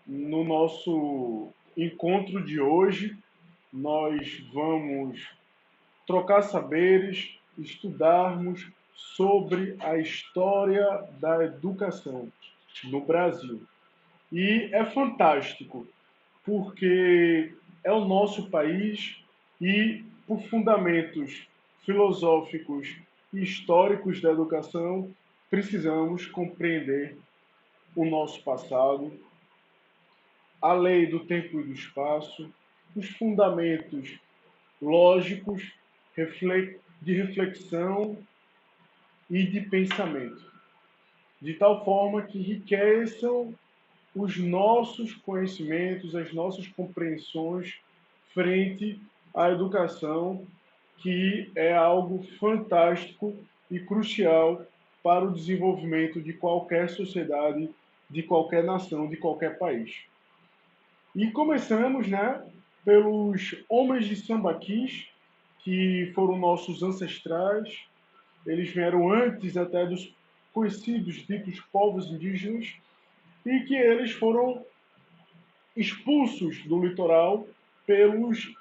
No nosso encontro de hoje, nós vamos trocar saberes, estudarmos sobre a história da educação no Brasil. E é fantástico, porque é o nosso país e, por fundamentos filosóficos e históricos da educação, precisamos compreender o nosso passado, a lei do tempo e do espaço, os fundamentos lógicos de reflexão e de pensamento, de tal forma que enriqueçam os nossos conhecimentos, as nossas compreensões frente à educação, que é algo fantástico e crucial para o desenvolvimento de qualquer sociedade, de qualquer nação, de qualquer país. E começamos, né, pelos homens de Sambaquis, que foram nossos ancestrais. Eles vieram antes até dos conhecidos ditos povos indígenas e que eles foram expulsos do litoral pelos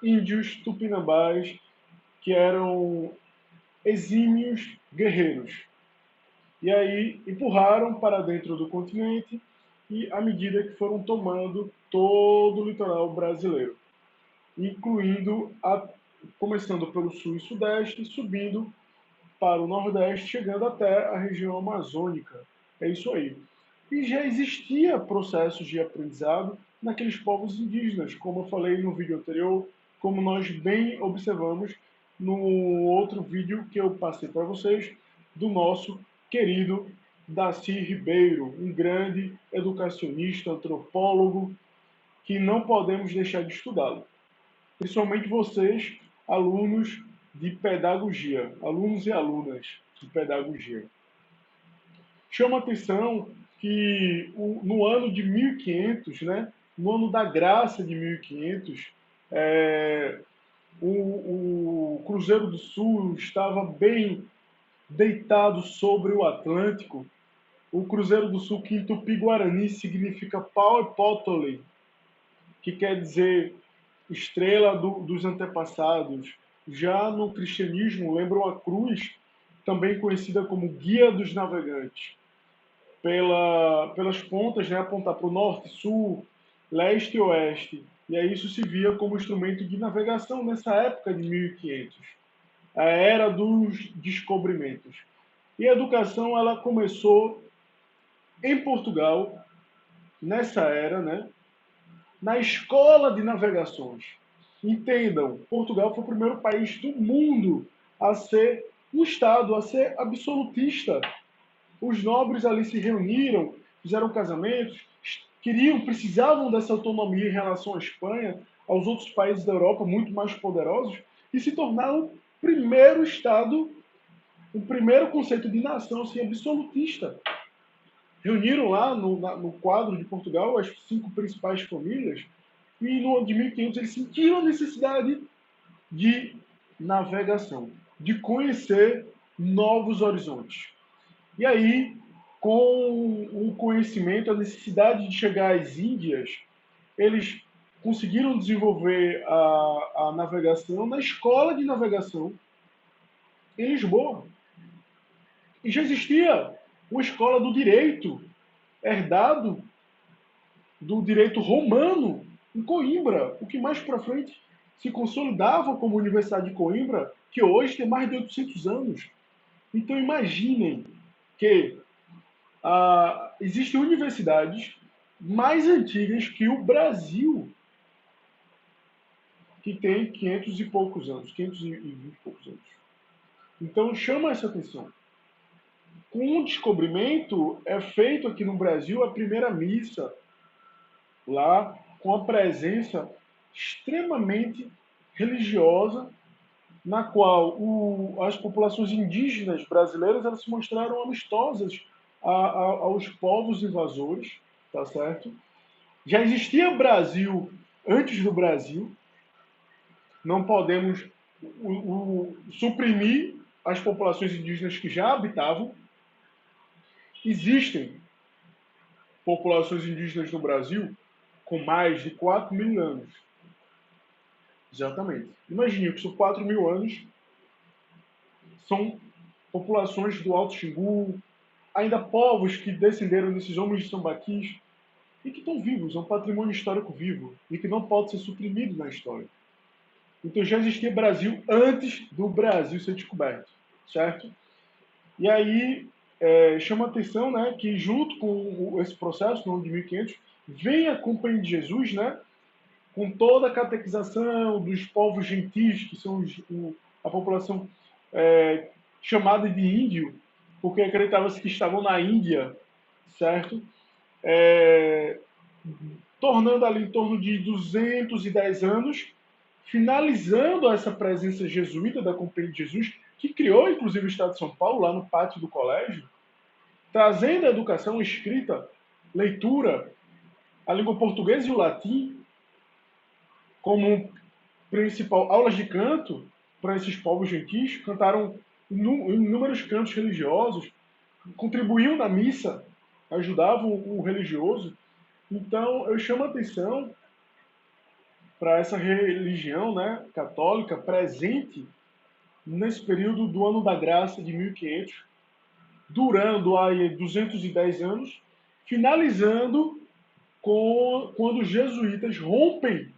índios tupinambás, que eram exímios guerreiros. E aí empurraram para dentro do continente e à medida que foram tomando todo o litoral brasileiro, incluindo começando pelo sul e sudeste, subindo para o nordeste, chegando até a região amazônica. É isso aí. E já existia processos de aprendizado naqueles povos indígenas, como eu falei no vídeo anterior, como nós bem observamos no outro vídeo que eu passei para vocês, do nosso querido Daci Ribeiro, um grande educacionista, antropólogo, que não podemos deixar de estudá-lo. Principalmente vocês, alunos de pedagogia, alunos e alunas de pedagogia. Chama atenção que no ano de 1500, né, no ano da graça de 1500, é, o Cruzeiro do Sul estava bem deitado sobre o Atlântico. O Cruzeiro do Sul, que em Tupi-Guarani significa pau e pótole, que quer dizer estrela dos antepassados. Já no cristianismo, lembram a cruz, também conhecida como guia dos navegantes. Pelas pontas, né, apontar para o norte, sul, leste e oeste. E aí isso se via como instrumento de navegação nessa época de 1500, a era dos descobrimentos. E a educação ela começou em Portugal, nessa era, né, na escola de navegações. Entendam, Portugal foi o primeiro país do mundo a ser um Estado, a ser absolutista. Os nobres ali se reuniram, fizeram casamentos, precisavam dessa autonomia em relação à Espanha, aos outros países da Europa muito mais poderosos, e se tornaram o primeiro Estado, o primeiro conceito de nação assim, absolutista. Reuniram lá no quadro de Portugal as 5 principais famílias e no ano de 1500 eles sentiram a necessidade de navegação, de conhecer novos horizontes. E aí, com o conhecimento, a necessidade de chegar às Índias, eles conseguiram desenvolver a navegação na escola de navegação em Lisboa. E já existia uma escola do direito herdado do direito romano em Coimbra, o que mais para frente se consolidava como Universidade de Coimbra, que hoje tem mais de 800 anos. Então imaginem que existem universidades mais antigas que o Brasil, que tem 500 e poucos anos, 520 e poucos anos. Então chama essa atenção. Com o descobrimento, é feito aqui no Brasil a primeira missa, lá com a presença extremamente religiosa, na qual as populações indígenas brasileiras elas se mostraram amistosas aos povos invasores, tá certo? Já existia Brasil antes do Brasil, não podemos suprimir as populações indígenas que já habitavam. Existem populações indígenas no Brasil com mais de 4 mil anos. Exatamente. Imagine que são 4 mil anos, são populações do Alto Xingu, ainda povos que descenderam desses homens de sambaquis e que estão vivos, é um patrimônio histórico vivo e que não pode ser suprimido na história. Então já existia Brasil antes do Brasil ser descoberto, certo? E aí chama a atenção, né, que junto com esse processo, no ano de 1500, vem a Companhia de Jesus, né, com toda a catequização dos povos gentis, que são a população chamada de índio, porque acreditava-se que estavam na Índia, certo? É, tornando ali em torno de 210 anos, finalizando essa presença jesuíta da Companhia de Jesus, que criou inclusive o Estado de São Paulo, lá no pátio do colégio, trazendo a educação escrita, leitura, a língua portuguesa e o latim como principal aulas de canto para esses povos gentis, cantaram inúmeros cantos religiosos, contribuíam na missa, ajudavam o religioso. Então, eu chamo a atenção para essa religião, né, católica presente nesse período do ano da graça de 1500, durando aí 210 anos, finalizando quando os jesuítas rompem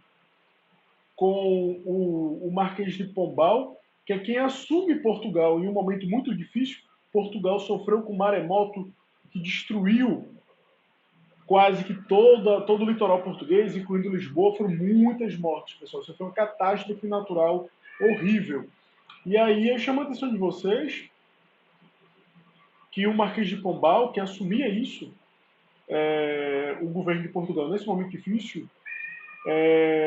com o Marquês de Pombal, que é quem assume Portugal em um momento muito difícil. Portugal sofreu com um maremoto que destruiu quase que todo o litoral português, incluindo Lisboa. Foram muitas mortes, pessoal. Isso foi uma catástrofe natural horrível. E aí eu chamo a atenção de vocês que o Marquês de Pombal, que assumia isso, o governo de Portugal nesse momento difícil,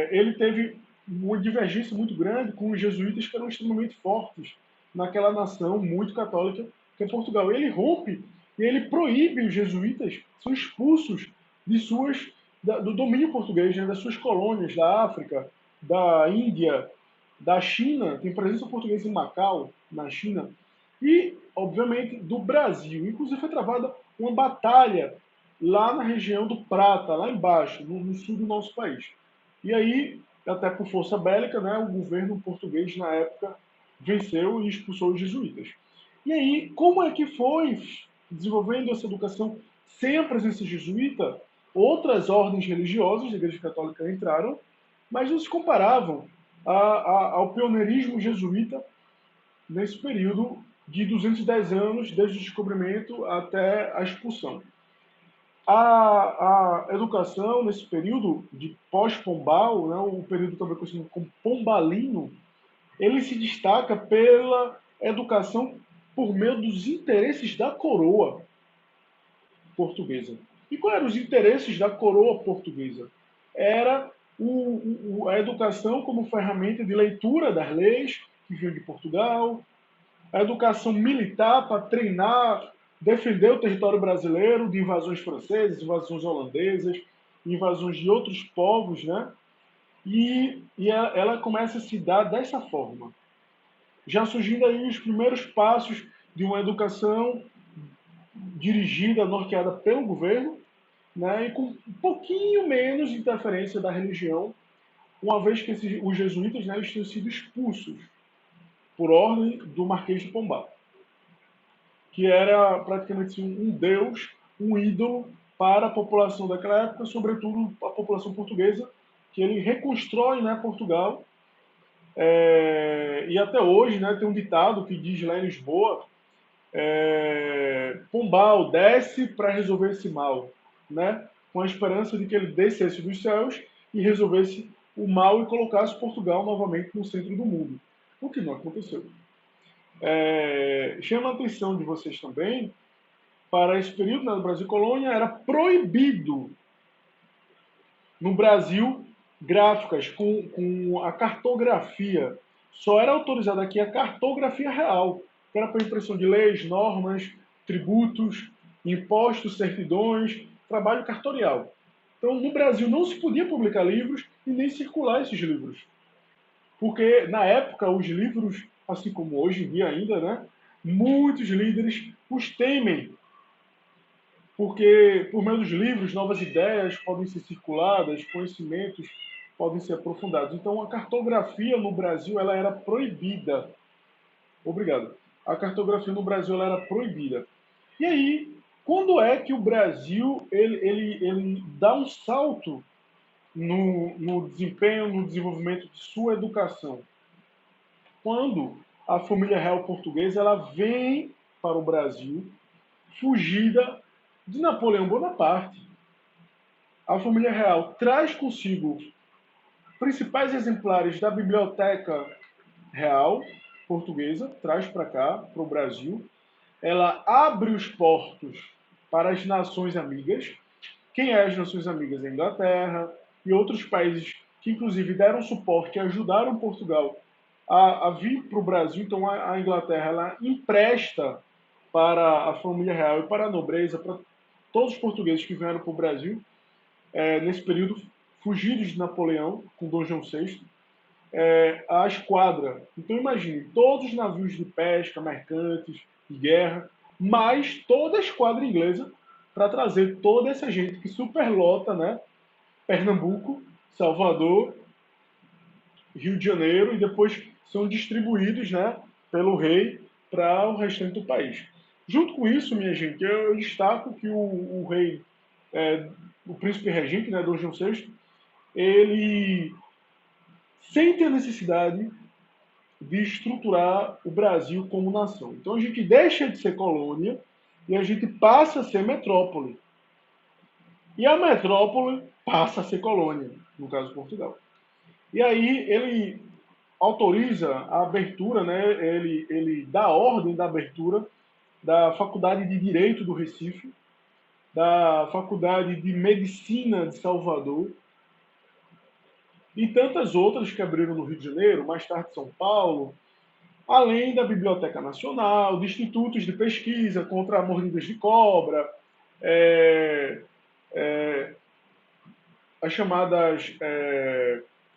ele teve uma divergência muito grande com os jesuítas, que eram extremamente fortes naquela nação muito católica que é Portugal. Ele rompe e ele proíbe os jesuítas, são expulsos do domínio português, né, das suas colônias, da África, da Índia, da China, tem presença portuguesa em Macau, na China, e, obviamente, do Brasil. Inclusive foi travada uma batalha lá na região do Prata, lá embaixo, no sul do nosso país. E aí, até por força bélica, né, o governo português, na época, venceu e expulsou os jesuítas. E aí, como é que foi desenvolvendo essa educação sem a presença jesuíta? Outras ordens religiosas da Igreja Católica entraram, mas não se comparavam ao pioneirismo jesuíta nesse período de 210 anos, desde o descobrimento até a expulsão. A educação nesse período de pós-pombal, né, o período também conhecido como pombalino, ele se destaca pela educação por meio dos interesses da coroa portuguesa. E quais eram os interesses da coroa portuguesa? Era a educação como ferramenta de leitura das leis que vinham de Portugal, a educação militar para treinar, defender o território brasileiro de invasões francesas, invasões holandesas, invasões de outros povos, né? E ela começa a se dar dessa forma. Já surgindo aí os primeiros passos de uma educação dirigida, norteada pelo governo, né, e com um pouquinho menos de interferência da religião, uma vez que os jesuítas, né, eles tinham sido expulsos por ordem do Marquês de Pombal, que era praticamente um deus, um ídolo para a população daquela época, sobretudo a população portuguesa, que ele reconstrói, né, Portugal. E até hoje, né, tem um ditado que diz lá em Lisboa, Pombal, desce para resolver esse mal, né? Com a esperança de que ele descesse dos céus e resolvesse o mal e colocasse Portugal novamente no centro do mundo. O que não aconteceu. Chama a atenção de vocês também, para esse período, né, no Brasil Colônia, era proibido no Brasil gráficas com a cartografia. Só era autorizada aqui a cartografia real, que era para impressão de leis, normas, tributos, impostos, certidões, trabalho cartorial. Então, no Brasil não se podia publicar livros e nem circular esses livros. Porque, na época, os livros, assim como hoje em dia ainda, né, muitos líderes os temem porque por meio dos livros, novas ideias podem ser circuladas, conhecimentos podem ser aprofundados. Então, a cartografia no Brasil ela era proibida. Obrigado. A cartografia no Brasil ela era proibida. E aí, quando é que o Brasil ele dá um salto no desempenho, no desenvolvimento de sua educação? Quando a família real portuguesa ela vem para o Brasil fugida de Napoleão Bonaparte. A família real traz consigo principais exemplares da biblioteca real portuguesa, traz para cá, para o Brasil. Ela abre os portos para as nações amigas. Quem é as nações amigas? A Inglaterra e outros países que, inclusive, deram suporte e ajudaram Portugal a vir para o Brasil. Então, a Inglaterra ela empresta para a família real e para a nobreza, para todos os portugueses que vieram para o Brasil, nesse período, fugidos de Napoleão, com Dom João VI, a esquadra. Então imagine, todos os navios de pesca, mercantes, de guerra, mais toda a esquadra inglesa para trazer toda essa gente que superlota, né? Pernambuco, Salvador, Rio de Janeiro, e depois são distribuídos, né, pelo rei para o restante do país. Junto com isso, minha gente, eu destaco que o rei, o príncipe regente, né, Dom João VI, ele sente a necessidade de estruturar o Brasil como nação. Então a gente deixa de ser colônia e a gente passa a ser metrópole. E a metrópole passa a ser colônia, no caso de Portugal. E aí ele autoriza a abertura, né? Ele dá ordem da abertura da Faculdade de Direito do Recife, da Faculdade de Medicina de Salvador e tantas outras que abriram no Rio de Janeiro, mais tarde São Paulo, além da Biblioteca Nacional, de institutos de pesquisa contra mordidas de cobra, é, é, as chamadas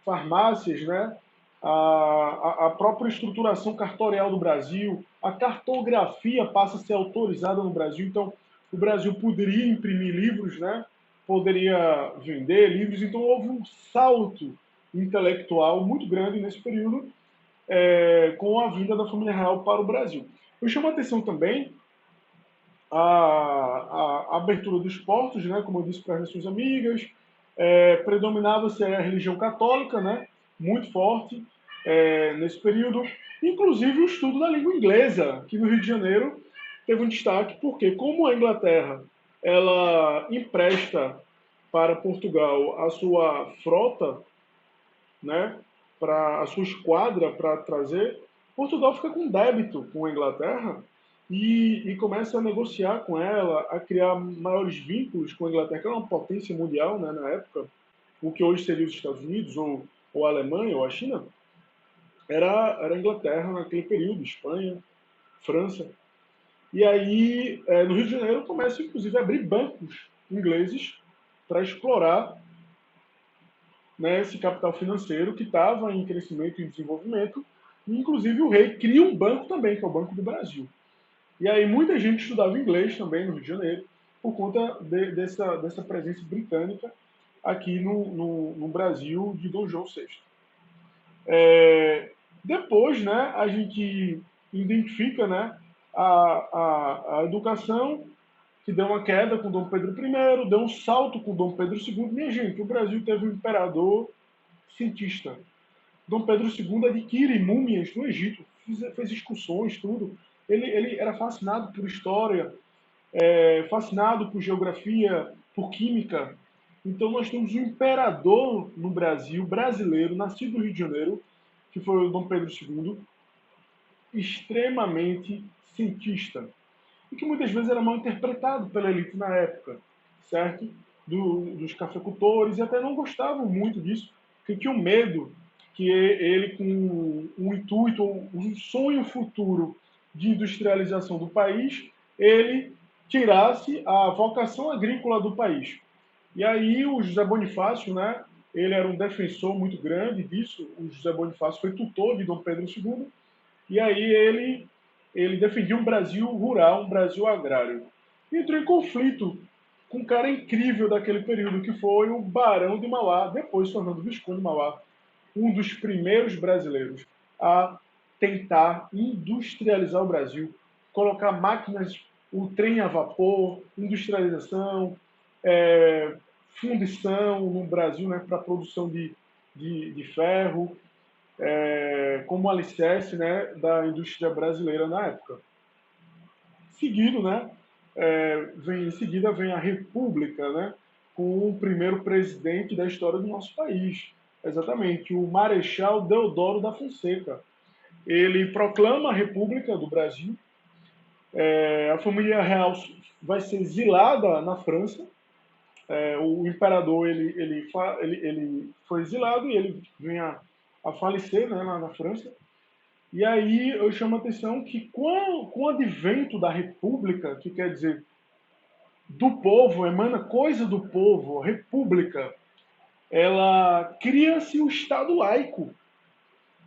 farmácias, né? A própria estruturação cartorial do Brasil, a cartografia passa a ser autorizada no Brasil, então o Brasil poderia imprimir livros, né? Poderia vender livros, então houve um salto intelectual muito grande nesse período, com a vinda da família real para o Brasil. Eu chamo a atenção também a abertura dos portos, né, como eu disse, para as nações amigas, predominava-se a religião católica, né, muito forte nesse período, inclusive o estudo da língua inglesa, que no Rio de Janeiro teve um destaque, porque como a Inglaterra ela empresta para Portugal a sua frota, né, para a sua esquadra para trazer, Portugal fica com débito com a Inglaterra e começa a negociar com ela, a criar maiores vínculos com a Inglaterra, que era uma potência mundial, né, na época, o que hoje seria os Estados Unidos ou a Alemanha ou a China, era a Inglaterra naquele período, Espanha, França. E aí, no Rio de Janeiro, começa inclusive a abrir bancos ingleses para explorar, né, esse capital financeiro que estava em crescimento e desenvolvimento. E, inclusive, o rei cria um banco também, que é o Banco do Brasil. E aí muita gente estudava inglês também no Rio de Janeiro, por conta dessa presença britânica aqui no Brasil de Dom João VI. Depois, né, a gente identifica, né, a educação, que deu uma queda com Dom Pedro I, deu um salto com Dom Pedro II. Minha gente, o Brasil teve um imperador cientista. Dom Pedro II adquire múmias no Egito, fez excursões, tudo. Ele era fascinado por história, fascinado por geografia, por química. Então nós temos um imperador no Brasil, brasileiro, nascido no Rio de Janeiro, que foi o Dom Pedro II, extremamente cientista. E que muitas vezes era mal interpretado pela elite na época, certo? Dos cafeicultores, e até não gostavam muito disso, porque tinham medo que ele, com um intuito, um sonho futuro de industrialização do país, ele tirasse a vocação agrícola do país. E aí o José Bonifácio, né, ele era um defensor muito grande disso, o José Bonifácio foi tutor de Dom Pedro II, e aí ele defendia um Brasil rural, um Brasil agrário. E entrou em conflito com um cara incrível daquele período, que foi o Barão de Mauá, depois se tornando Visconde de Mauá, um dos primeiros brasileiros a tentar industrializar o Brasil, colocar máquinas, o trem a vapor, industrialização, fundição no Brasil, né, para a produção de ferro, como alicerce, né, da indústria brasileira na época. Seguido, né, em seguida vem a República, né, com o primeiro presidente da história do nosso país, exatamente, o Marechal Deodoro da Fonseca. Ele proclama a República do Brasil, a família real vai ser exilada na França, o imperador ele foi exilado e ele vem a falecer, né, lá na França. E aí eu chamo a atenção que com o advento da República, que quer dizer do povo, emana coisa do povo, república, ela cria-se o Estado laico.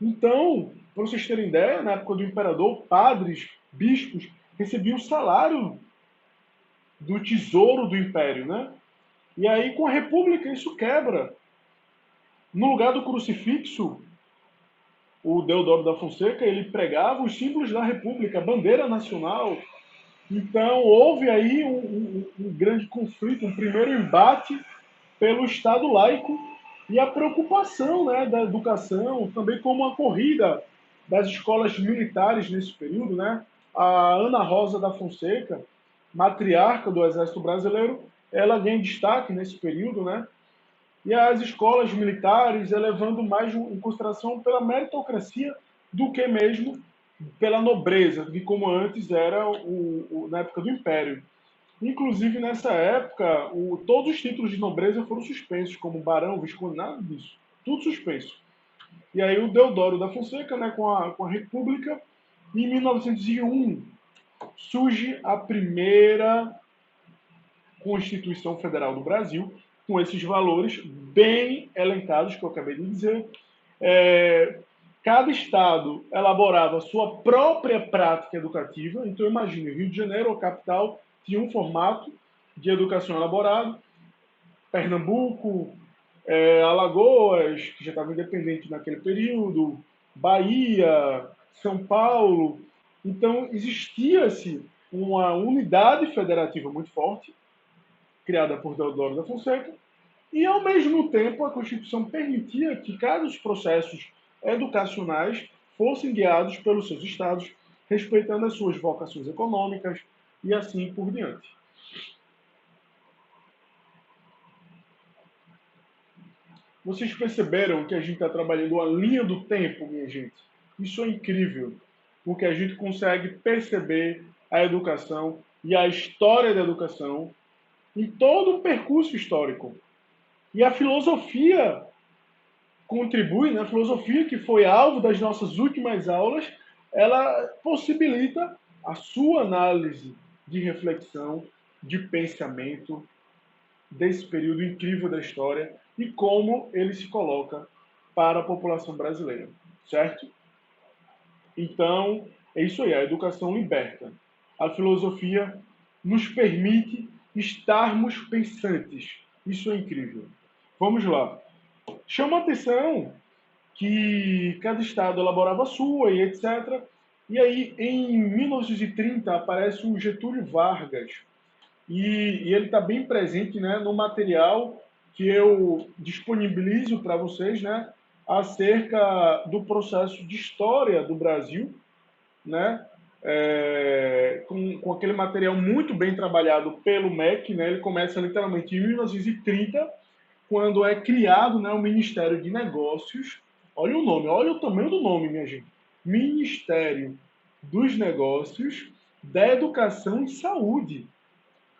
Então, para vocês terem ideia, na época do imperador, padres, bispos recebiam salário do tesouro do império, né? E aí, com a república, isso quebra. No lugar do crucifixo, o Deodoro da Fonseca, ele pregava os símbolos da república, a bandeira nacional. Então, houve aí um grande conflito, um primeiro embate pelo Estado laico e a preocupação, né, da educação, também como a corrida das escolas militares nesse período, né? A Ana Rosa da Fonseca, matriarca do Exército Brasileiro, ela ganha destaque nesse período, né? E as escolas militares elevando mais em consideração pela meritocracia do que mesmo pela nobreza, de como antes era na época do Império. Inclusive, nessa época, todos os títulos de nobreza foram suspensos, como barão, visconde, nada disso. Tudo suspenso. E aí o Deodoro da Fonseca, né, com a República, em 1901, surge a primeira Constituição Federal do Brasil, com esses valores bem elencados que eu acabei de dizer. Cada estado elaborava sua própria prática educativa. Então, imagine, Rio de Janeiro, a capital, tinha um formato de educação elaborado. Pernambuco, Alagoas, que já estava independente naquele período, Bahia, São Paulo. Então, existia-se uma unidade federativa muito forte, criada por Deodoro da Fonseca, e, ao mesmo tempo, a Constituição permitia que cada dos processos educacionais fossem guiados pelos seus estados, respeitando as suas vocações econômicas e assim por diante. Vocês perceberam que a gente está trabalhando a linha do tempo, minha gente? Isso é incrível, porque a gente consegue perceber a educação e a história da educação em todo o percurso histórico. E a filosofia contribui, né? A filosofia que foi alvo das nossas últimas aulas, ela possibilita a sua análise de reflexão, de pensamento desse período incrível da história e como ele se coloca para a população brasileira, certo? Então, é isso aí, a educação liberta. A filosofia nos permite estarmos pensantes. Isso é incrível. Vamos lá. Chama a atenção que cada estado elaborava a sua e etc. E aí, em 1930, aparece o Getúlio Vargas. E ele está bem presente, né, no material que eu disponibilizo para vocês, né, acerca do processo de história do Brasil, né, com aquele material muito bem trabalhado pelo MEC. Né, ele começa literalmente em 1930, quando é criado, né, o Ministério de Negócios. Olha o nome, olha o tamanho do nome, minha gente. Ministério dos Negócios, da Educação e Saúde.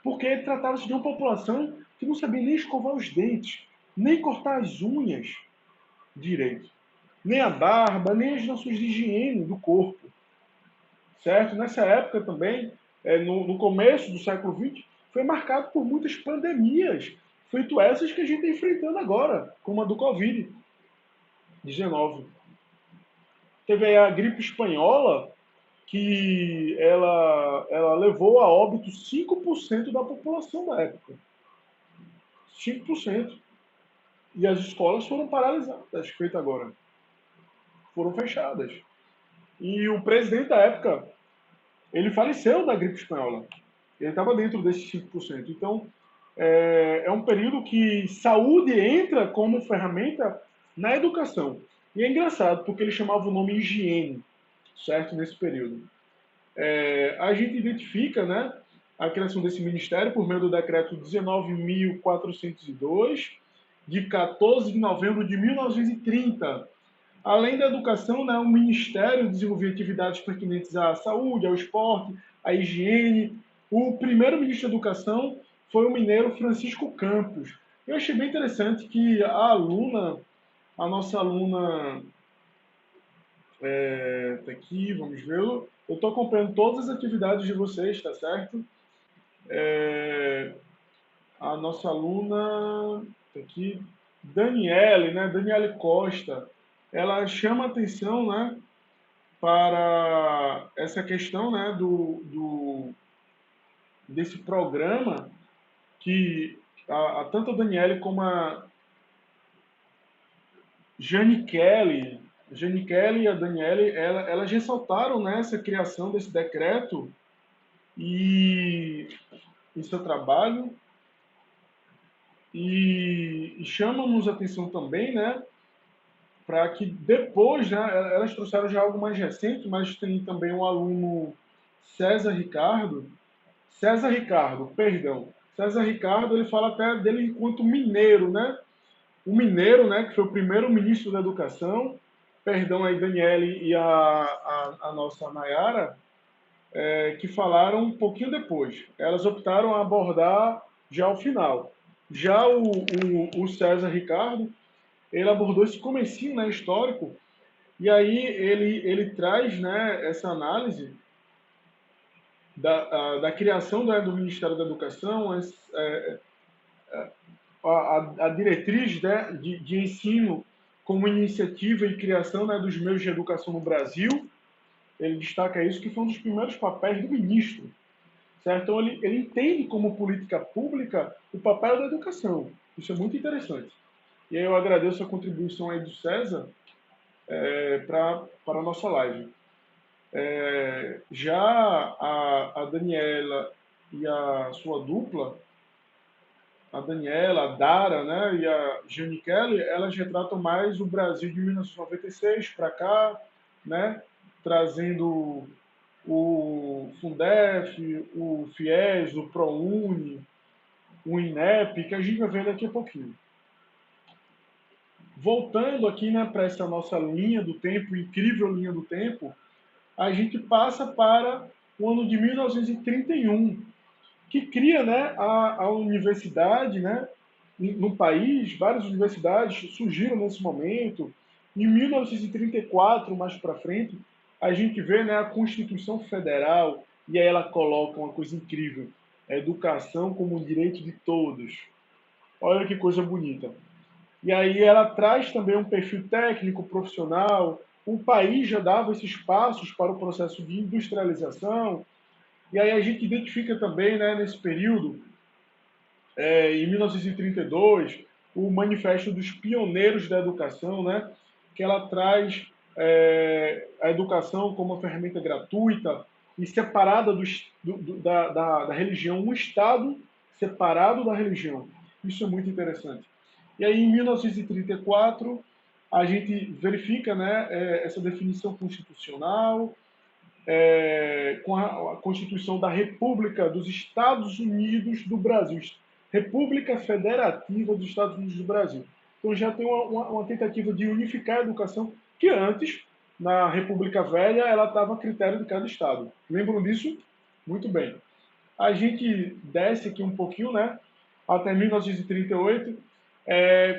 Porque tratava-se de uma população que não sabia nem escovar os dentes, nem cortar as unhas direito, nem a barba, nem as noções de higiene do corpo. Certo? Nessa época também, no começo do século XX, foi marcado por muitas pandemias, feito essas que a gente está enfrentando agora, como a do Covid-19. Teve a gripe espanhola, que ela levou a óbito 5% da população da época. 5%. E as escolas foram paralisadas, feito agora. Foram fechadas. E o presidente da época, ele faleceu da gripe espanhola. Ele estava dentro desses 5%. Então, é um período que saúde entra como ferramenta na educação. E é engraçado, porque ele chamava o nome higiene, certo? Nesse período. A gente identifica, né, a criação desse ministério por meio do decreto 19.402, de 14 de novembro de 1930. Além da educação, né, o Ministério desenvolvia atividades pertinentes à saúde, ao esporte, à higiene. O primeiro ministro da Educação foi o mineiro Francisco Campos. Eu achei bem interessante que a nossa aluna, tá aqui, vamos ver, eu estou acompanhando todas as atividades de vocês, tá certo? A nossa aluna, tá aqui, Daniele, né, Daniele Costa, ela chama atenção, né, para essa questão, né, desse programa que tanto a Daniele como a Jane Kelly e a Daniele, elas ressaltaram, né, essa criação desse decreto e em seu trabalho e chamam-nos a atenção também, né, para que depois, né, elas trouxeram já algo mais recente, mas tem também um aluno César Ricardo, perdão. César Ricardo, ele fala até dele enquanto mineiro, né? O mineiro, né, que foi o primeiro ministro da Educação, perdão aí, Daniele e a nossa Nayara, que falaram um pouquinho depois. Elas optaram a abordar já ao final. Já o César Ricardo, ele abordou esse comecinho, né, histórico, e aí ele traz, né, essa análise da criação do Ministério da Educação, a diretriz, né, de ensino como iniciativa e criação, né, dos meios de educação no Brasil. Ele destaca isso, que foi um dos primeiros papéis do ministro. Certo? Então, ele entende como política pública o papel da educação. Isso é muito interessante. E aí eu agradeço a contribuição aí do César para a nossa live. Já a Daniela e a sua dupla, a Daniela, a Dara, né, e a Jeanne Kelly, elas retratam mais o Brasil de 1996 para cá, né, trazendo o Fundef, o FIES, o ProUni, o INEP, que a gente vai ver daqui a pouquinho. Voltando aqui, né, para essa nossa linha do tempo, incrível linha do tempo, a gente passa para o ano de 1931, que cria, né, a universidade, né, no país. Várias universidades surgiram nesse momento. Em 1934, mais para frente, a gente vê, né, a Constituição Federal, e aí ela coloca uma coisa incrível: a educação como um direito de todos. Olha que coisa bonita. E aí ela traz também um perfil técnico, profissional. O país já dava esses passos para o processo de industrialização. E aí a gente identifica também, né, nesse período, em 1932, o Manifesto dos Pioneiros da Educação, né, que ela traz a educação como uma ferramenta gratuita e separada da religião, um Estado separado da religião. Isso é muito interessante. E aí, em 1934, a gente verifica, né, essa definição constitucional, com a Constituição da República dos Estados Unidos do Brasil, República Federativa dos Estados Unidos do Brasil. Então já tem uma tentativa de unificar a educação, que antes, na República Velha, ela estava a critério de cada estado. Lembram disso? Muito bem. A gente desce aqui um pouquinho, né, até 1938,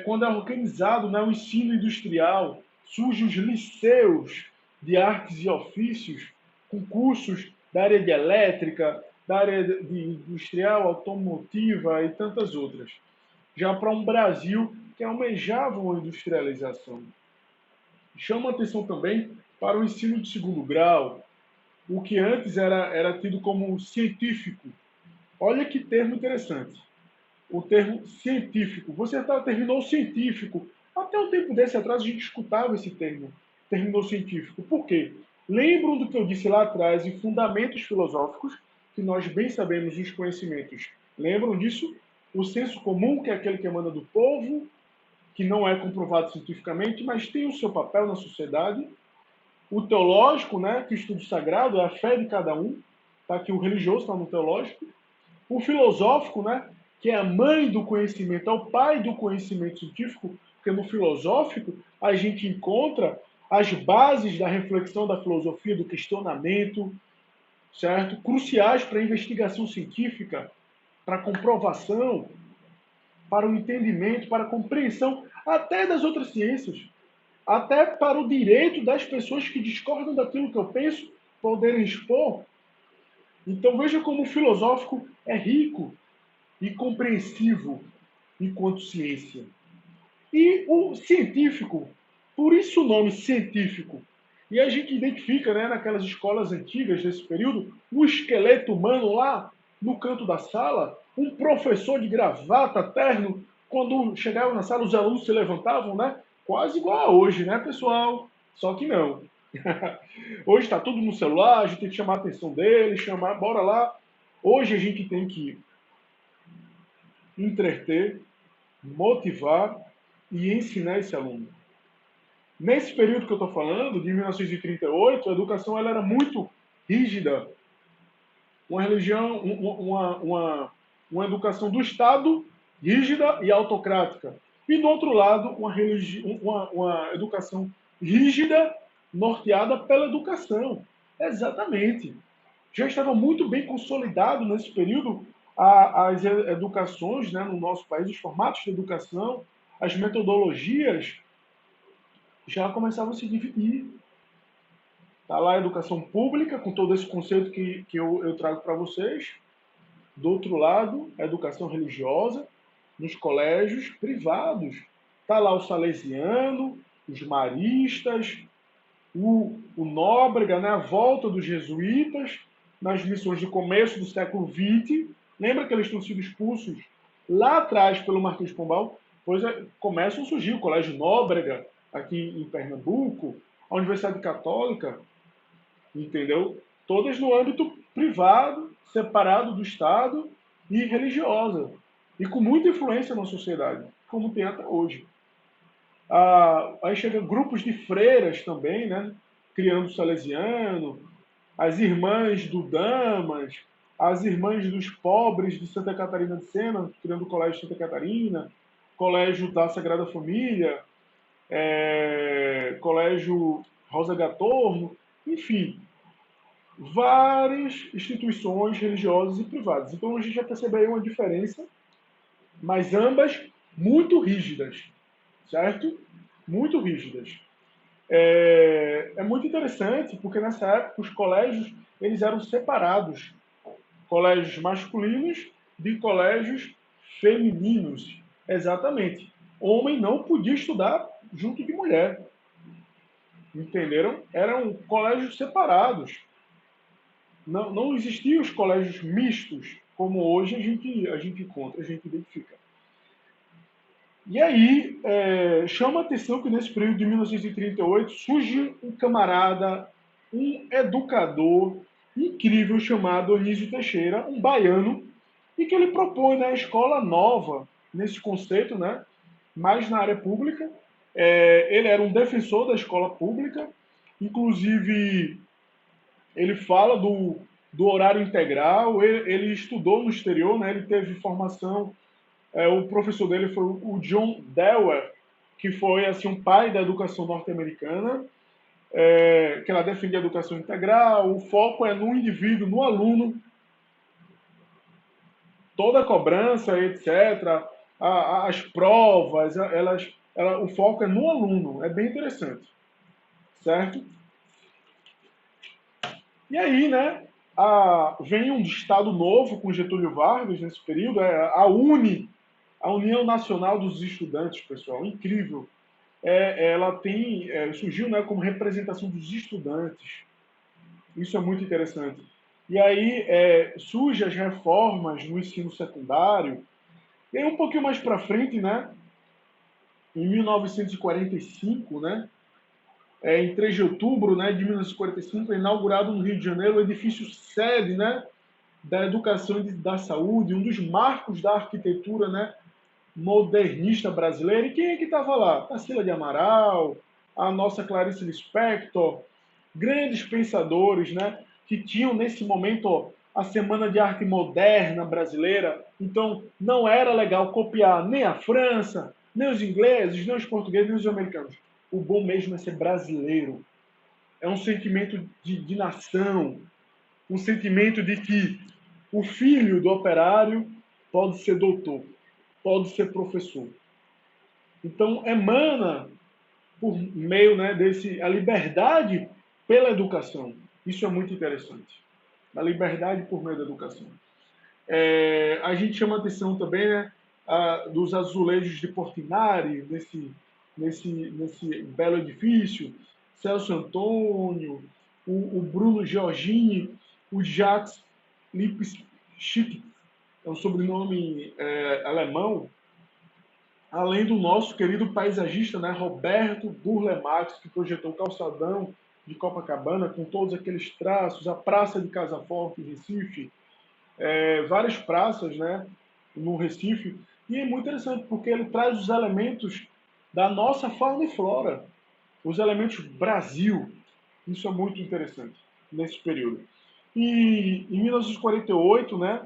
quando é organizado, né, o ensino industrial, surgem os liceus de artes e ofícios, com cursos da área de elétrica, da área de industrial, automotiva e tantas outras. Já para um Brasil que almejava uma industrialização. Chama atenção também para o ensino de segundo grau, o que antes era tido como científico. Olha que termo interessante. o termo científico. Você terminou científico. Até um tempo desse atrás a gente escutava esse termo, terminou científico. Por quê? Lembram do que eu disse lá atrás em fundamentos filosóficos, que nós bem sabemos os conhecimentos. Lembram disso? O senso comum, que é aquele que emana do povo, que não é comprovado cientificamente, mas tem o seu papel na sociedade. O teológico, né, que o estudo sagrado é a fé de cada um, tá? Que o religioso está no teológico. O filosófico, né, que é a mãe do conhecimento, é o pai do conhecimento científico, porque no filosófico a gente encontra as bases da reflexão da filosofia, do questionamento, certo? Cruciais para a investigação científica, para a comprovação, para o entendimento, para a compreensão até das outras ciências, até para o direito das pessoas que discordam daquilo que eu penso poderem expor. Então veja como o filosófico é rico e compreensivo enquanto ciência. E o científico, por isso o nome científico. E a gente identifica, né, naquelas escolas antigas desse período, o esqueleto humano lá no canto da sala, um professor de gravata, terno, quando chegava na sala os alunos se levantavam, né? Quase igual a hoje, né, pessoal? Só que não. Hoje está tudo no celular, a gente tem que chamar a atenção dele, chamar, bora lá. Hoje a gente tem que entreter, motivar e ensinar esse aluno. Nesse período que eu estou falando, de 1938, a educação ela era muito rígida. Uma religião, uma educação do Estado rígida e autocrática. E, do outro lado, uma educação rígida, norteada pela educação. Exatamente. Já estava muito bem consolidado nesse período as educações, né, no nosso país, os formatos de educação, as metodologias já começavam a se dividir. Está lá a educação pública, com todo esse conceito que eu trago para vocês. Do outro lado, a educação religiosa, nos colégios privados. Está lá o salesiano, os maristas, o Nóbrega, né, a volta dos jesuítas, nas missões do começo do século XX. Lembra que eles tinham sido expulsos lá atrás pelo Marquês de Pombal? Pois começam a surgir o Colégio Nóbrega, aqui em Pernambuco, a Universidade Católica, entendeu? Todas no âmbito privado, separado do Estado e religiosa. E com muita influência na sociedade, como tem até hoje. Aí chegam grupos de freiras também, né? Criando o Salesiano, as irmãs do Damas, as irmãs dos pobres de Santa Catarina de Sena, criando o Colégio Santa Catarina, Colégio da Sagrada Família, Colégio Rosa Gatorno, enfim, várias instituições religiosas e privadas. Então a gente já percebe aí uma diferença, mas ambas muito rígidas, certo? Muito rígidas. É muito interessante porque nessa época os colégios eles eram separados, colégios masculinos de colégios femininos, exatamente. Homem não podia estudar junto de mulher, entenderam? Eram colégios separados. Não existiam os colégios mistos como hoje a gente encontra, a gente identifica. E aí, chama a atenção que nesse período de 1938 surge um camarada, um educador incrível chamado Anísio Teixeira, um baiano, e que ele propõe, né, a escola nova, nesse conceito, né, mais na área pública. Ele era um defensor da escola pública, inclusive ele fala do horário integral, ele estudou no exterior, né, ele teve formação o professor dele foi o John Dewar, que foi assim um pai da educação norte-americana, que ela defende a educação integral, o foco é no indivíduo, no aluno, toda a cobrança, etc., as provas, o foco é no aluno, é bem interessante, certo? E aí, né, vem um Estado novo com Getúlio Vargas nesse período, a União Nacional dos Estudantes, pessoal, incrível. Ela surgiu, né, como representação dos estudantes. Isso é muito interessante. E aí surgem as reformas no ensino secundário, E aí um pouquinho mais para frente, né, em 1945, né, em 3 de outubro, né, de 1945, é inaugurado no Rio de Janeiro o edifício sede, né, da educação e da saúde, um dos marcos da arquitetura, né, modernista brasileira. E quem é que estava lá? Tarsila de Amaral, a nossa Clarice Lispector, grandes pensadores, né, que tinham nesse momento a Semana de Arte Moderna brasileira. Então não era legal copiar nem a França, nem os ingleses, nem os portugueses, nem os americanos. O bom mesmo é ser brasileiro. É um sentimento de nação, um sentimento de que o filho do operário pode ser doutor, pode ser professor. Então emana por meio, né, desse a liberdade pela educação. Isso é muito interessante. A liberdade por meio da educação. A gente chama atenção também, né, dos azulejos de Portinari, nesse belo edifício, Celso Antônio, o Bruno Giorgini, o Jacques Lipschitz, é um sobrenome alemão, além do nosso querido paisagista, né, Roberto Burle Marx, que projetou o calçadão de Copacabana com todos aqueles traços, a Praça de Casa Forte, em Recife, várias praças, né, no Recife. E é muito interessante porque ele traz os elementos da nossa fauna e flora, os elementos Brasil. Isso é muito interessante nesse período. E em 1948, né,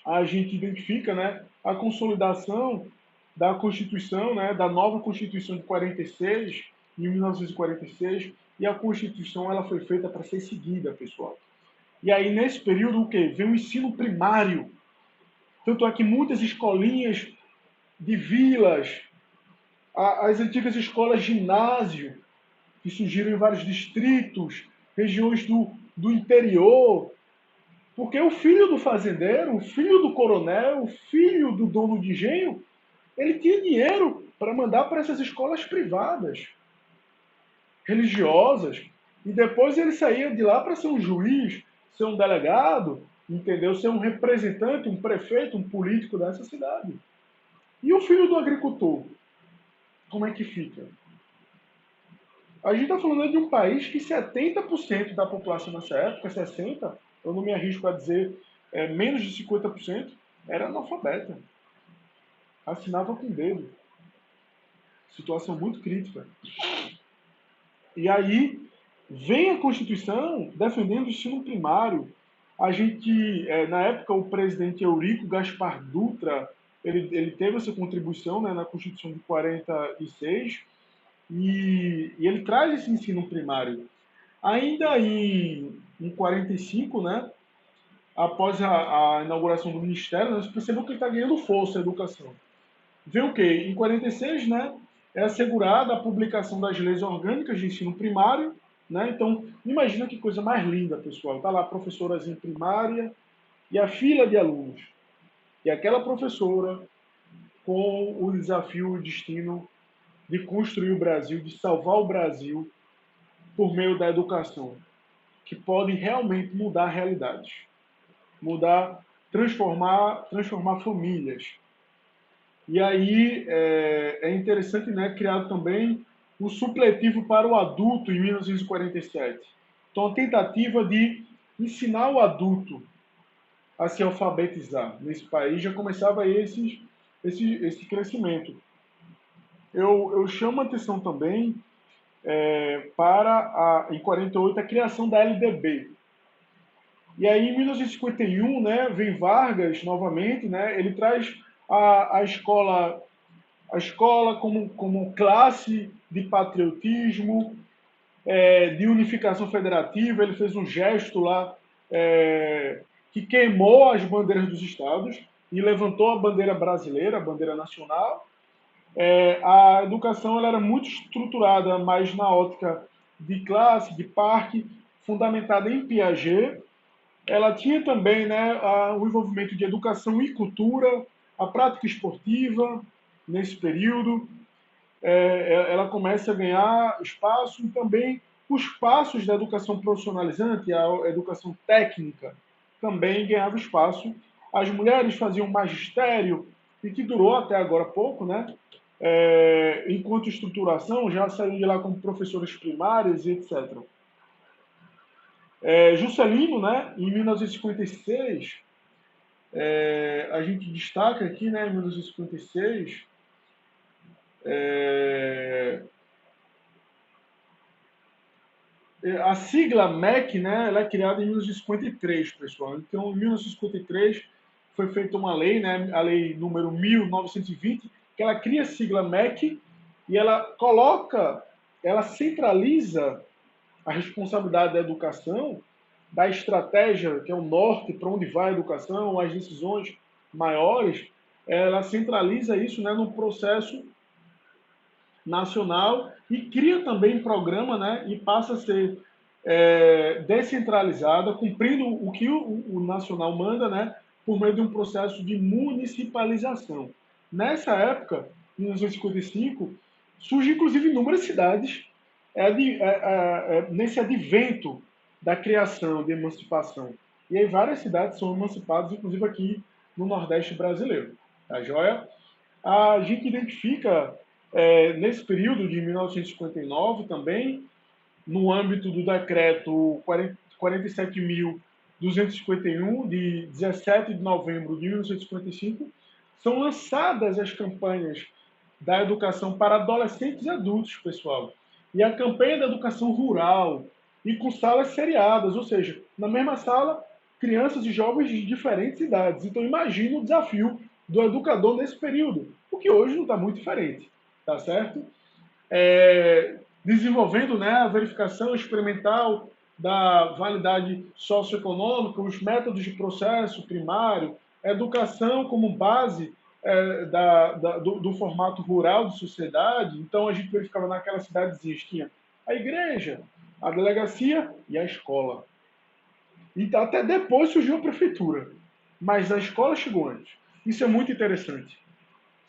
a gente identifica, né, a consolidação da Constituição, né, da nova Constituição de 46, em 1946, e a Constituição ela foi feita para ser seguida, pessoal. E aí, nesse período, o quê? Vem o ensino primário. Tanto é que muitas escolinhas de vilas, as antigas escolas ginásio, que surgiram em vários distritos, regiões do interior, porque o filho do fazendeiro, o filho do coronel, o filho do dono de engenho, ele tinha dinheiro para mandar para essas escolas privadas, religiosas, e depois ele saía de lá para ser um juiz, ser um delegado, entendeu? Ser um representante, um prefeito, um político dessa cidade. E o filho do agricultor, como é que fica? A gente está falando de um país que 70% da população nessa época, 60%, eu não me arrisco a dizer menos de 50%, era analfabeta. Assinava com o dedo. Situação muito crítica. E aí vem a Constituição defendendo o ensino primário. A gente, na época, o presidente Eurico Gaspar Dutra, ele teve essa contribuição, né, na Constituição de 46 e ele traz esse ensino primário. Ainda em 45, né, após a inauguração do Ministério, nós percebemos que ele está ganhando força a educação. Vê o quê? Em 46, né, é assegurada a publicação das leis orgânicas de ensino primário, né? Então, imagina que coisa mais linda, pessoal. Tá lá a professorazinha primária e a fila de alunos. E aquela professora com o desafio, o destino de construir o Brasil, de salvar o Brasil por meio da educação, que pode realmente mudar realidades, mudar, transformar famílias. E aí é interessante, né, criado também o supletivo para o adulto em 1947. Então, a tentativa de ensinar o adulto a se alfabetizar nesse país já começava esse crescimento. Eu chamo a atenção também para, em 48, a criação da LDB. E aí, em 1951, né, vem Vargas novamente, né, ele traz a escola como classe de patriotismo, de unificação federativa. Ele fez um gesto lá que queimou as bandeiras dos estados e levantou a bandeira brasileira, a bandeira nacional. A educação ela era muito estruturada, mas na ótica de classe, de parque, fundamentada em Piaget. Ela tinha também, né, o envolvimento de educação e cultura, a prática esportiva nesse período. Ela começa a ganhar espaço e também os passos da educação profissionalizante, a educação técnica, também ganhava espaço. As mulheres faziam magistério, e que durou até agora pouco, né? Enquanto estruturação, já saiu de lá como professores primários e etc. Juscelino, né, em 1956, a gente destaca aqui, né, em 1956, a sigla MEC, né, ela é criada em 1953, pessoal. Então, em 1953 foi feita uma lei, né, a lei número 1920, que ela cria a sigla MEC e ela centraliza a responsabilidade da educação, da estratégia, que é o norte, para onde vai a educação, as decisões maiores, ela centraliza isso, né, no processo nacional e cria também um programa, né, e passa a ser descentralizada, cumprindo o que o nacional manda, né, por meio de um processo de municipalização. Nessa época, em 1955, surgem inclusive inúmeras cidades nesse advento da criação, de emancipação. E aí várias cidades são emancipadas, inclusive aqui no Nordeste brasileiro. Tá joia? A gente identifica, nesse período de 1959 também, no âmbito do decreto 47.251, de 17 de novembro de 1955, são lançadas as campanhas da educação para adolescentes e adultos, pessoal. E a campanha da educação rural, e com salas seriadas, ou seja, na mesma sala, crianças e jovens de diferentes idades. Então imagina o desafio do educador nesse período, o que hoje não está muito diferente, tá certo? Desenvolvendo, né, a verificação experimental da validade socioeconômica, os métodos de processo primário, educação como base do formato rural de sociedade. Então a gente verificava naquelas cidadezinhas, tinha a igreja, a delegacia e a escola. E até depois surgiu a prefeitura, mas a escola chegou antes. Isso é muito interessante.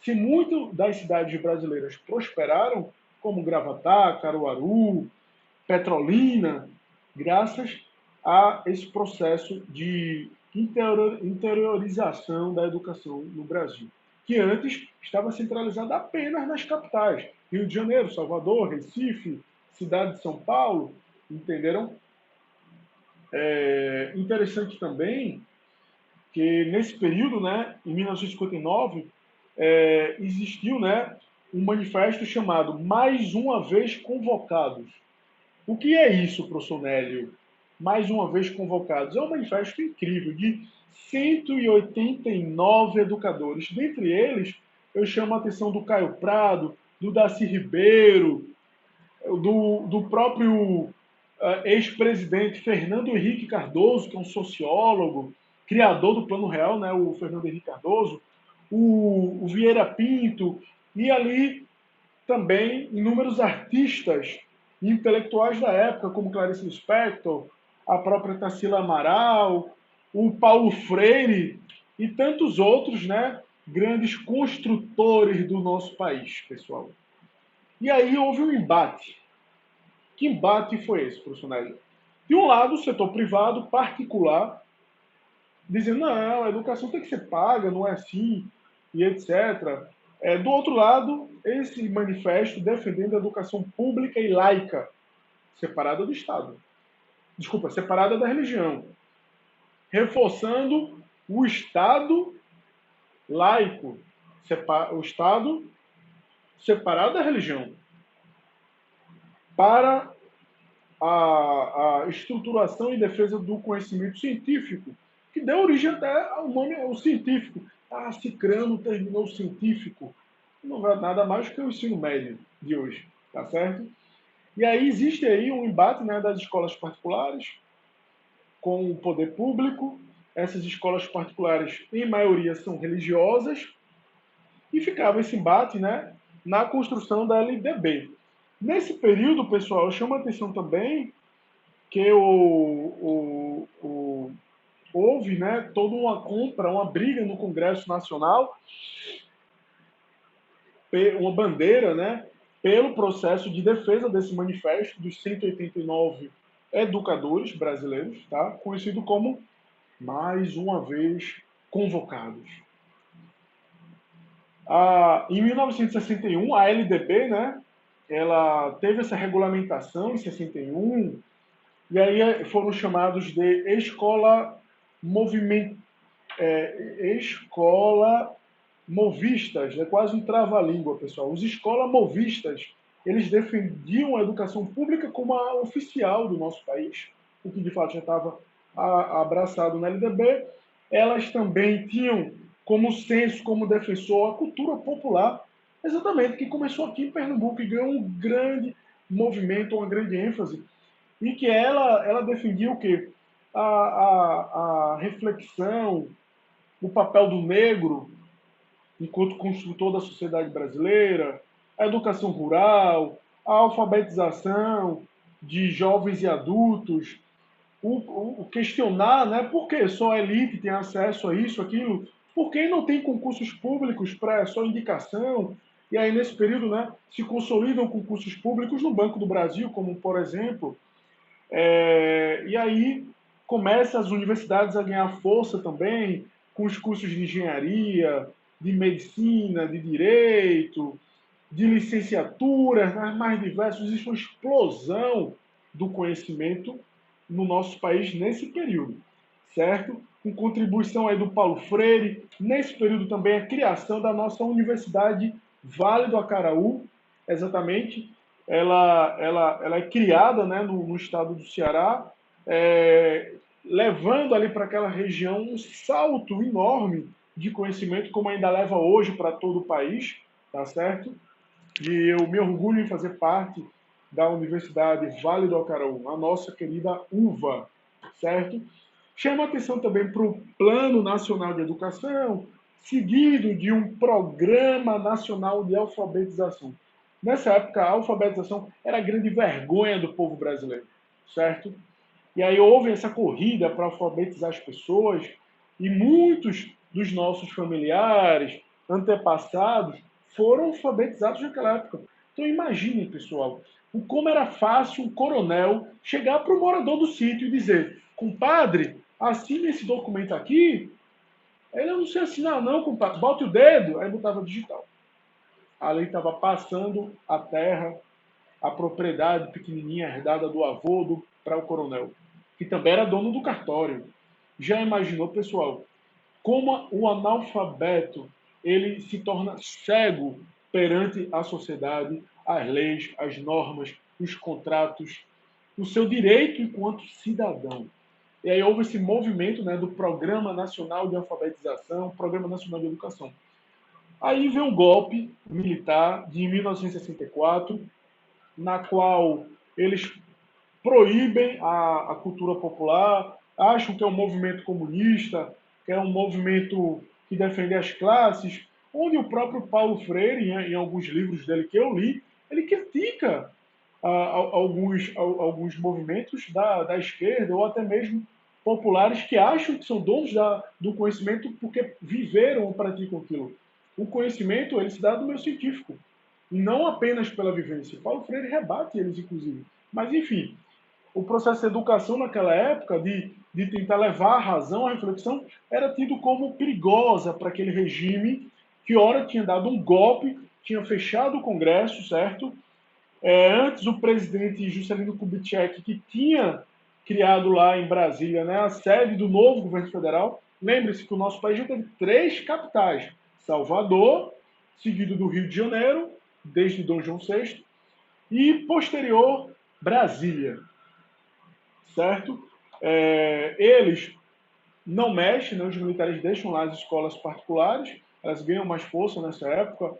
Se muito das cidades brasileiras prosperaram, como Gravatá, Caruaru, Petrolina, graças a esse processo de interiorização da educação no Brasil, que antes estava centralizada apenas nas capitais, Rio de Janeiro, Salvador, Recife, cidade de São Paulo, entenderam? Interessante também que nesse período, né, em 1959, existiu, né, um manifesto chamado Mais Uma Vez Convocados. O que é isso, professor Nélio? Mais uma vez convocados. É um manifesto incrível de 189 educadores. Dentre eles, eu chamo a atenção do Caio Prado, do Darcy Ribeiro, do próprio ex-presidente Fernando Henrique Cardoso, que é um sociólogo, criador do Plano Real, né, o Fernando Henrique Cardoso, o Vieira Pinto, e ali também inúmeros artistas e intelectuais da época, como Clarice Lispector, a própria Tarsila Amaral, o Paulo Freire e tantos outros, né, grandes construtores do nosso país, pessoal. E aí houve um embate. Que embate foi esse, professor Nélio? De um lado, o setor privado, particular, dizendo, não, a educação tem que ser paga, não é assim, e etc. Do outro lado, esse manifesto defendendo a educação pública e laica, separada do Estado. Desculpa, separada da religião. Reforçando o Estado laico, o Estado separado da religião, para a estruturação e defesa do conhecimento científico, que deu origem até ao nome ao científico. Ah, Cicrano terminou o científico. Não é nada mais que o ensino médio de hoje, tá certo? E aí existe aí um embate, né, das escolas particulares com o poder público. Essas escolas particulares, em maioria, são religiosas, e ficava esse embate, né, na construção da LDB. Nesse período, pessoal, chama a atenção também que houve, né, toda uma compra, uma briga no Congresso Nacional, uma bandeira, né, pelo processo de defesa desse manifesto dos 189 educadores brasileiros, tá? Conhecido como Mais Uma Vez Convocados. Em 1961, a LDB, né, ela teve essa regulamentação em 61, e aí foram chamados de escola movimento, escola movistas, é quase um trava-língua, pessoal. Os escola movistas, eles defendiam a educação pública como a oficial do nosso país, o que de fato já estava abraçado na LDB. Elas também tinham como senso, como defensor, a cultura popular, exatamente, que começou aqui em Pernambuco e ganhou um grande movimento, uma grande ênfase, e que ela defendia o quê? A reflexão, o papel do negro enquanto construtor da sociedade brasileira, a educação rural, a alfabetização de jovens e adultos, o questionar, né, por que só a elite tem acesso a isso, aquilo, por que não tem concursos públicos para só indicação, e aí nesse período, né, se consolidam concursos públicos no Banco do Brasil, como por exemplo, e aí começa as universidades a ganhar força também, com os cursos de engenharia, de medicina, de direito, de licenciatura, as mais diversas. Existe uma explosão do conhecimento no nosso país nesse período, certo? Com contribuição aí do Paulo Freire, nesse período também a criação da nossa Universidade Vale do Acaraú, exatamente, ela é criada, né, no estado do Ceará, levando ali para aquela região um salto enorme de conhecimento, como ainda leva hoje para todo o país, tá certo? E eu me orgulho em fazer parte da Universidade Vale do Acaraú, a nossa querida UVA, certo? Chama atenção também para o Plano Nacional de Educação, seguido de um Programa Nacional de Alfabetização. Nessa época, a alfabetização era a grande vergonha do povo brasileiro, certo? E aí houve essa corrida para alfabetizar as pessoas e muitos dos nossos familiares, antepassados, foram alfabetizados naquela época. Então imagine, pessoal, o como era fácil um coronel chegar para o morador do sítio e dizer: compadre, assine esse documento aqui. Ele: eu não sei assinar não, compadre. Bote o dedo. Aí botava digital. A lei estava passando a terra, a propriedade pequenininha herdada do avô para o coronel, que também era dono do cartório. Já imaginou, pessoal, como o analfabeto ele se torna cego perante a sociedade, as leis, as normas, os contratos, o seu direito enquanto cidadão. E aí houve esse movimento, né, do Programa Nacional de Alfabetização, Programa Nacional de Educação. Aí vem um golpe militar de 1964, na qual eles proíbem a cultura popular, acham que é um movimento comunista, que é um movimento que defende as classes, onde o próprio Paulo Freire, em alguns livros dele que eu li, ele critica alguns movimentos da esquerda ou até mesmo populares que acham que são donos do conhecimento porque viveram ou praticam aquilo. O conhecimento ele se dá do meio científico, e não apenas pela vivência. Paulo Freire rebate eles, inclusive. Mas, enfim, o processo de educação naquela época, de tentar levar a razão, a reflexão, era tido como perigosa para aquele regime que, ora, tinha dado um golpe, tinha fechado o Congresso, certo? Antes, o presidente Juscelino Kubitschek, que tinha criado lá em Brasília, né, a sede do novo governo federal. Lembre-se que o nosso país já teve 3 capitais: Salvador, seguido do Rio de Janeiro, desde Dom João VI, e posterior, Brasília, certo? Eles não mexem, né? Os militares deixam lá as escolas particulares, elas ganham mais força nessa época.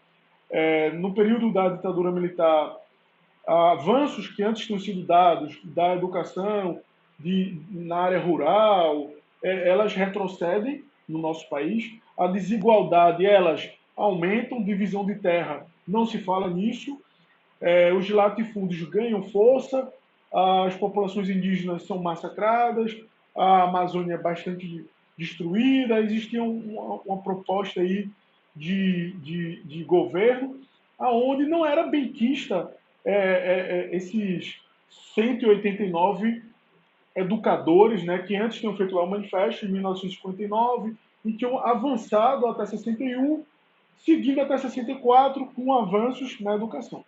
No período da ditadura militar, avanços que antes tinham sido dados da educação na área rural, elas retrocedem no nosso país. A desigualdade, elas aumentam, divisão de terra, não se fala nisso. Os latifúndios ganham força, as populações indígenas são massacradas, a Amazônia é bastante destruída. Existia uma proposta aí de governo aonde não era benquista esses 189 educadores, né, que antes tinham feito lá o manifesto em 1959 e tinham avançado até 61 seguindo até 64 com avanços na educação.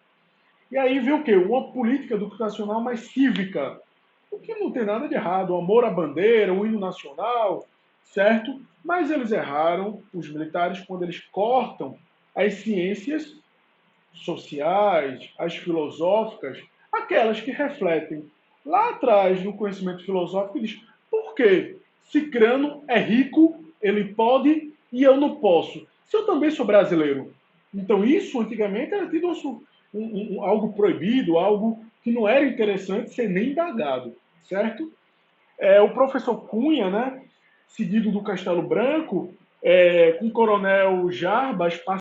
E aí vem o quê? Uma política educacional mais cívica, o que não tem nada de errado, o amor à bandeira, o hino nacional, certo? Mas eles erraram, os militares, quando eles cortam as ciências sociais, as filosóficas, aquelas que refletem lá atrás no conhecimento filosófico, diz por que Cicrano é rico, ele pode e eu não posso? Se eu também sou brasileiro. Então isso antigamente era tido algo proibido, algo que não era interessante ser nem indagado, certo? O professor Cunha, né, seguido do Castelo Branco, com o coronel Jarbas,